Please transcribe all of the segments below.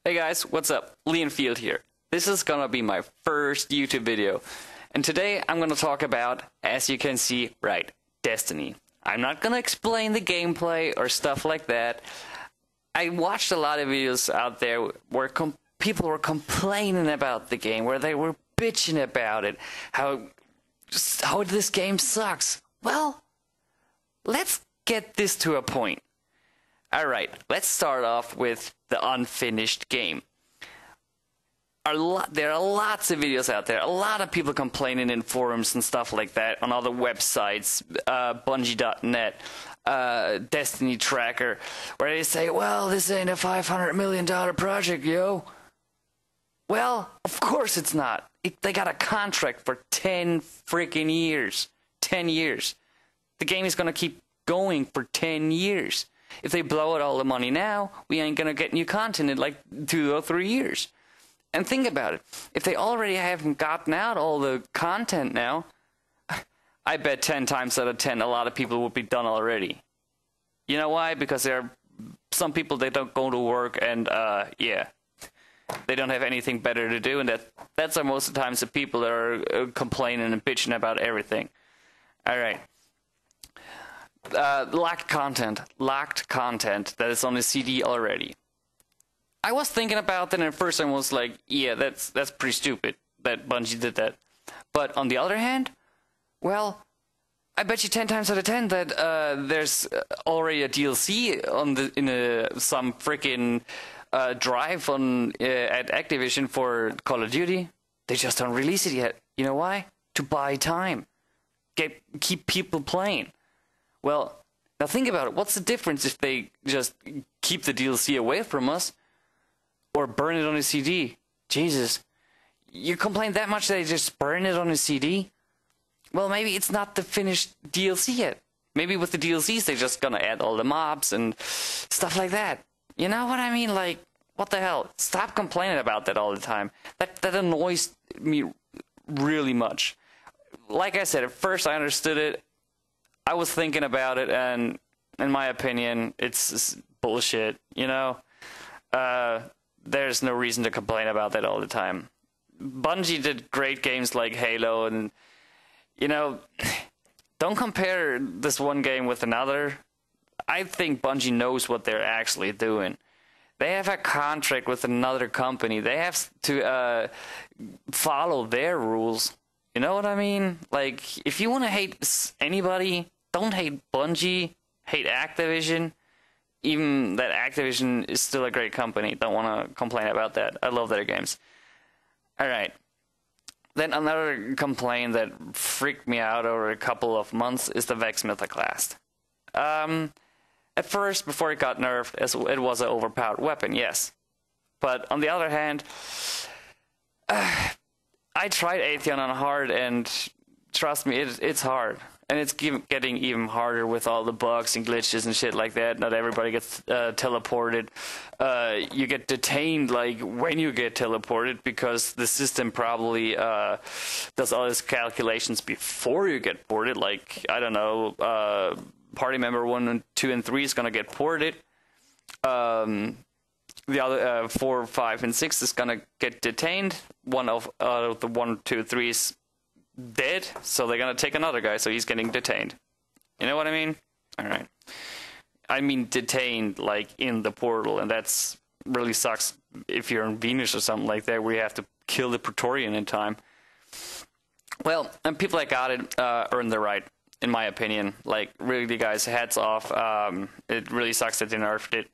Hey guys, what's up? Leon Field here. This is gonna be my first YouTube video. And today I'm gonna talk about, as you can see, right, Destiny. I'm not gonna explain the gameplay or stuff like that. I watched a lot of videos out there where people were complaining about the game, where they were bitching about it, how this game sucks. Well, let's get this to a point. Alright, let's start off with the unfinished game. There are lots of videos out there, a lot of people complaining in forums and stuff like that, on other websites, Bungie.net, Destiny Tracker, where they say, well, this ain't a $500 million project, yo. Well, of course it's not. They got a contract for 10 freaking years. 10 years. The game is gonna keep going for 10 years. If they blow out all the money now, we ain't gonna get new content in like 2 or 3 years. And think about it. If they already haven't gotten out all the content now, I bet 10 times out of 10 a lot of people would be done already. You know why? Because there are some people that don't go to work and, yeah, they don't have anything better to do, and that's most of the times the people that are complaining and bitching about everything. Alright. Locked content that is on the CD already. I was thinking about that, and at first I was like, yeah, that's pretty stupid that Bungie did that. But on the other hand, well, I bet you 10 times out of 10 that there's already a DLC on some freaking drive on at Activision for Call of Duty. They just don't release it yet. You know why? To buy time. Keep people playing. Well, now think about it. What's the difference if they just keep the DLC away from us or burn it on a CD? Jesus. You complain that much that they just burn it on a CD? Well, maybe it's not the finished DLC yet. Maybe with the DLCs they're just gonna add all the mobs and stuff like that. You know what I mean? Like, what the hell? Stop complaining about that all the time. That annoys me really much. Like I said, at first I understood it. I was thinking about it, and in my opinion, it's bullshit, you know? There's no reason to complain about that all the time. Bungie did great games like Halo, and, you know, don't compare this one game with another. I think Bungie knows what they're actually doing. They have a contract with another company. They have to follow their rules. You know what I mean? Like, if you want to hate anybody, don't hate Bungie, hate Activision. Even that Activision is still a great company. Don't want to complain about that. I love their games. Alright. Then another complaint that freaked me out over a couple of months is the Vex Mythoclast. At first, before it got nerfed, it was an overpowered weapon, yes. But on the other hand, I tried Atheon on hard, and trust me, it's hard. And it's getting even harder with all the bugs and glitches and shit like that. Not everybody gets teleported. You get detained like when you get teleported, because the system probably does all its calculations before you get ported. Like, I don't know, party member 1 and 2 and 3 is gonna get ported. The other 4, 5, and 6 is gonna get detained. One of the 1, 2, 3 is dead, so they're gonna take another guy, so he's getting detained. You know what I mean? Alright. I mean detained, like, in the portal, and that's really sucks if you're on Venus or something like that, where you have to kill the Praetorian in time. Well, and people that got it earned the right, in my opinion. Like, really, guys, hats off. It really sucks that they nerfed it.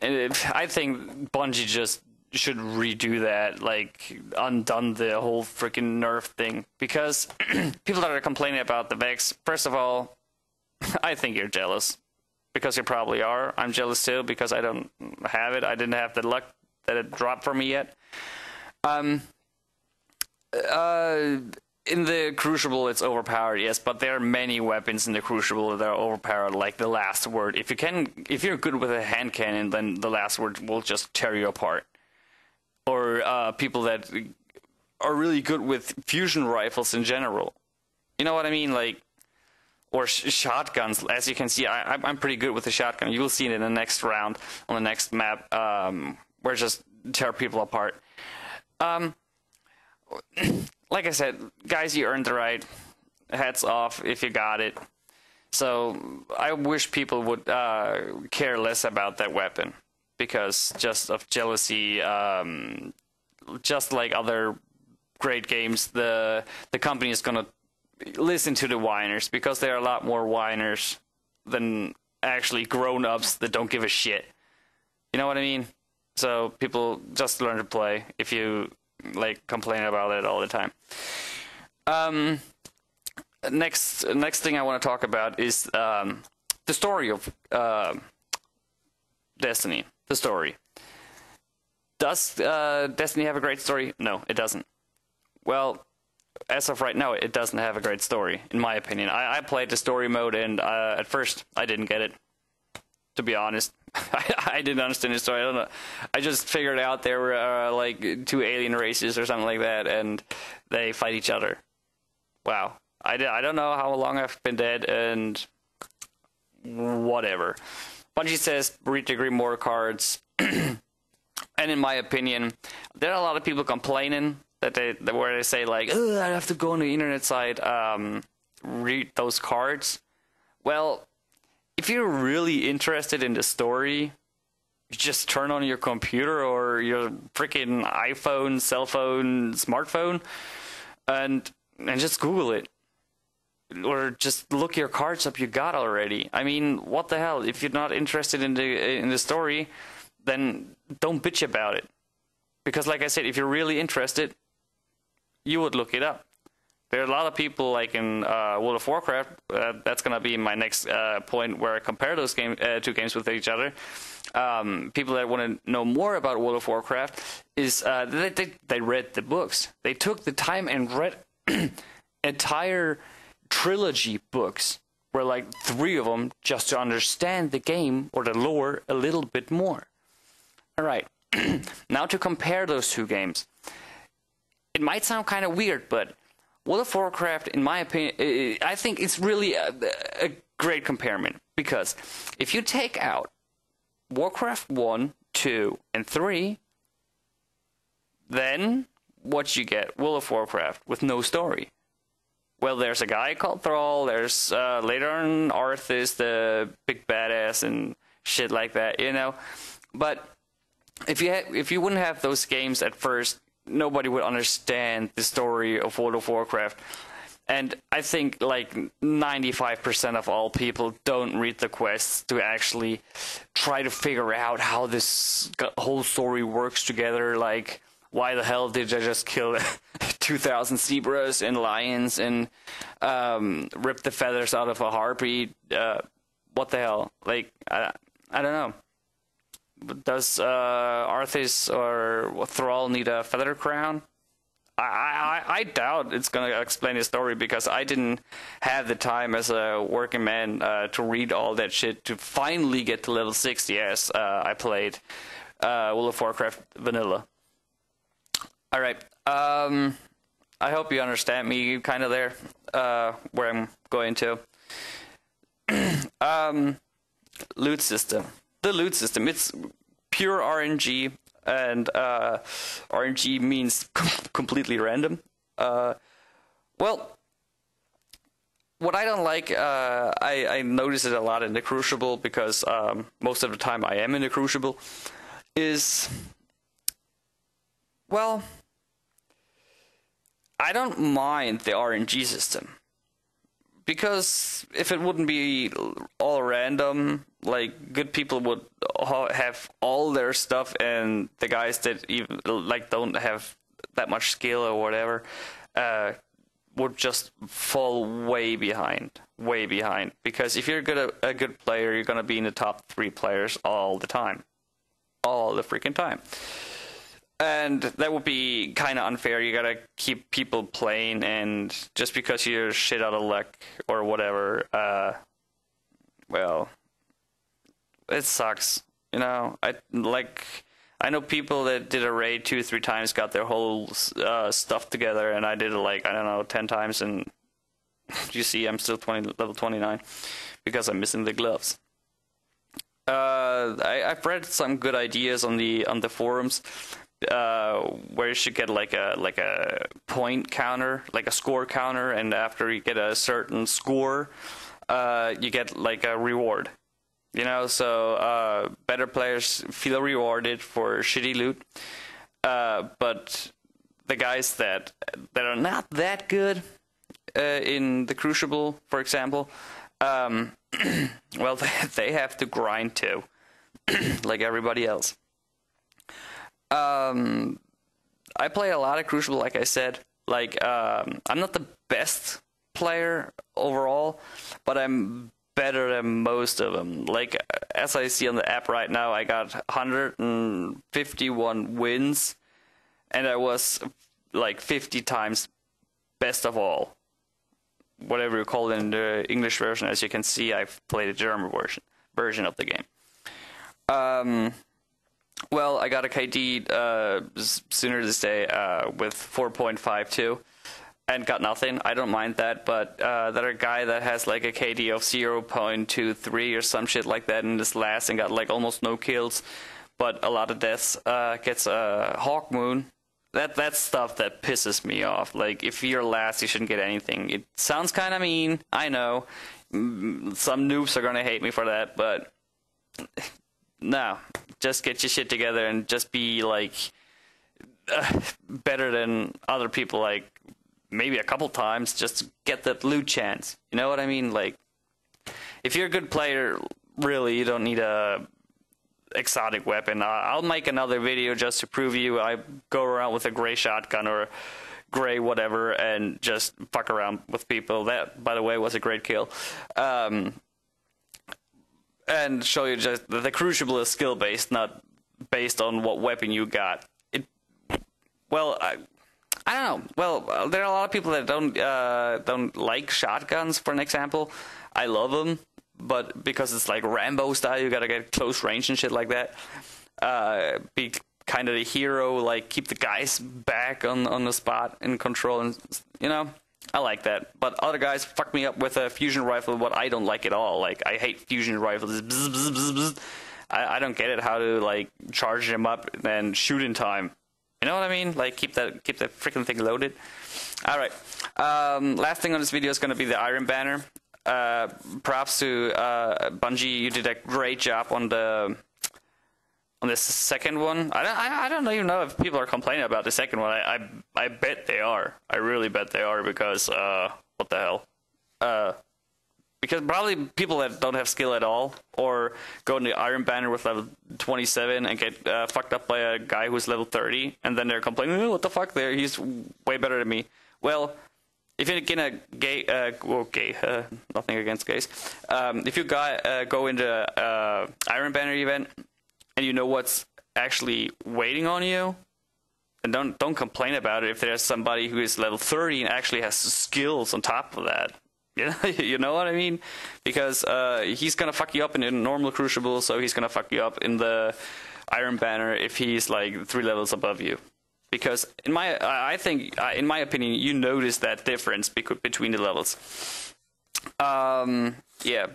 And I think Bungie just should redo that, like, undone the whole freaking nerf thing. Because people that are complaining about the Vex, first of all, I think you're jealous. Because you probably are. I'm jealous too, because I don't have it. I didn't have the luck that it dropped for me yet. In the Crucible, it's overpowered, yes, but there are many weapons in the Crucible that are overpowered, like the Last Word. If you're good with a hand cannon, then the Last Word will just tear you apart. Or people that are really good with fusion rifles in general. You know what I mean? Like, or shotguns. As you can see, I'm pretty good with the shotgun. You will see it in the next round on the next map where just tear people apart. Like I said, guys, you earned the right. Hats off if you got it. So I wish people would care less about that weapon because just of jealousy. Just like other great games, the company is gonna listen to the whiners because there are a lot more whiners than actually grown-ups that don't give a shit. You know what I mean? So people just learn to play if you like complain about it all the time. Next thing I want to talk about is the story of Destiny. The story. Does Destiny have a great story? No, it doesn't. Well, as of right now, it doesn't have a great story, in my opinion. I played the story mode, and at first, I didn't get it. To be honest, I didn't understand the story. I don't know. I just figured out there were like two alien races or something like that, and they fight each other. Wow. I don't know how long I've been dead, and whatever. Bungie says read the Grimoire cards. And in my opinion, there are a lot of people complaining where they say like, "Ugh, I have to go on the internet site, read those cards." Well, if you're really interested in the story, you just turn on your computer or your freaking iPhone, cell phone, smartphone, and just Google it. Or just look your cards up you got already. I mean, what the hell? If you're not interested in the story, then don't bitch about it. Because like I said, if you're really interested, you would look it up. There are a lot of people like in World of Warcraft. That's gonna be my next point where I compare those two games with each other. People that want to know more about World of Warcraft is they read the books. They took the time and read entire trilogy books, where like 3 of them, just to understand the game or the lore a little bit more. All right, now to compare those two games. It might sound kind of weird, but World of Warcraft, in my opinion, I think it's really a great comparison, because if you take out Warcraft 1, 2, and 3, then what you get? World of Warcraft with no story. Well, there's a guy called Thrall, there's later on Arthas, the big badass and shit like that, you know. But if you wouldn't have those games at first, nobody would understand the story of World of Warcraft. And I think like 95% of all people don't read the quests to actually try to figure out how this whole story works together. Like, why the hell did I just kill 2,000 zebras and lions and rip the feathers out of a harpy? What the hell? Like, I don't know. Does Arthas or Thrall need a feather crown? I doubt it's going to explain his story, because I didn't have the time as a working man to read all that shit to finally get to level 60 as I played World of Warcraft Vanilla. All right. I hope you understand me kind of there, where I'm going to. Loot system. The loot system, it's pure RNG, and RNG means completely random. Well, what I don't like, I notice it a lot in the Crucible, because most of the time I am in the Crucible, is, well, I don't mind the RNG system. Because if it wouldn't be all random, like, good people would have all their stuff, and the guys that even like don't have that much skill or whatever would just fall way behind. Because if you're a good player, you're gonna be in the top 3 players all the time, all the freaking time. And that would be kind of unfair. You gotta keep people playing, and just because you're shit out of luck or whatever, well, it sucks. You know, I know people that did a raid 2-3 times, got their whole stuff together, and I did it like, I don't know, 10 times, and you see I'm still level 29 because I'm missing the gloves. I've read some good ideas on the forums, where you should get like a point counter, like a score counter, and after you get a certain score, you get like a reward. You know, so better players feel rewarded for shitty loot, but the guys that are not that good in the Crucible, for example, well, they have to grind too, like everybody else. I play a lot of Crucible, like I said. Like, I'm not the best player overall, but I'm better than most of them. Like, as I see on the app right now, I got 151 wins, and I was like 50 times best of all. Whatever you call it in the English version. As you can see, I've played a German version of the game. Well, I got a KD sooner this day with 4.52 and got nothing. I don't mind that, but that a guy that has like a KD of 0.23 or some shit like that in this last and got like almost no kills, but a lot of deaths, gets a Hawk Moon. That's stuff that pisses me off. Like, if you're last, you shouldn't get anything. It sounds kind of mean, I know. Some noobs are gonna hate me for that, but no. Just get your shit together and just be, like, better than other people, like, maybe a couple times, just to get that loot chance. You know what I mean? Like, if you're a good player, really, you don't need a exotic weapon. I'll make another video just to prove you I go around with a gray shotgun or gray whatever and just fuck around with people. That, by the way, was a great kill. And show you just that the Crucible is skill based, not based on what weapon you got. Well, I don't know. Well, there are a lot of people that don't like shotguns, for an example. I love them. But because it's like Rambo style, you gotta get close range and shit like that. Be kind of the hero, like keep the guys back on the spot in control, and you know, I like that. But other guys fuck me up with a fusion rifle, what I don't like at all. Like, I hate fusion rifles. Bzz, bzz, bzz, bzz. I don't get it, how to like charge them up and shoot in time. You know what I mean? Like, keep that freaking thing loaded. All right. Last thing on this video is gonna be the Iron Banner. Props to Bungie. You did a great job on this second one. I don't even know if people are complaining about the second one. I bet they are. I really bet they are, because what the hell? Because probably people that don't have skill at all, or go in the Iron Banner with level 27 and get fucked up by a guy who's level 30, and then they're complaining, oh, what the fuck? He's way better than me. Well, if you're gonna nothing against gays. If you go into Iron Banner event and you know what's actually waiting on you, and don't complain about it if there's somebody who is level 30 and actually has skills on top of that. You know what I mean? Because he's gonna fuck you up in a normal Crucible, so he's gonna fuck you up in the Iron Banner if he's like 3 levels above you. Because I think, in my opinion, you notice that difference between the levels. Yeah,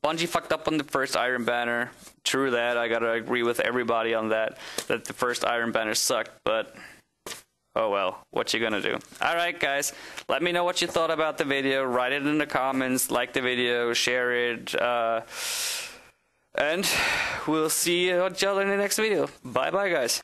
Bungie fucked up on the first Iron Banner. True that, I gotta agree with everybody on that the first Iron Banner sucked, but oh well, what you gonna do? Alright guys, let me know what you thought about the video, write it in the comments, like the video, share it, and we'll see you in the next video. Bye bye guys.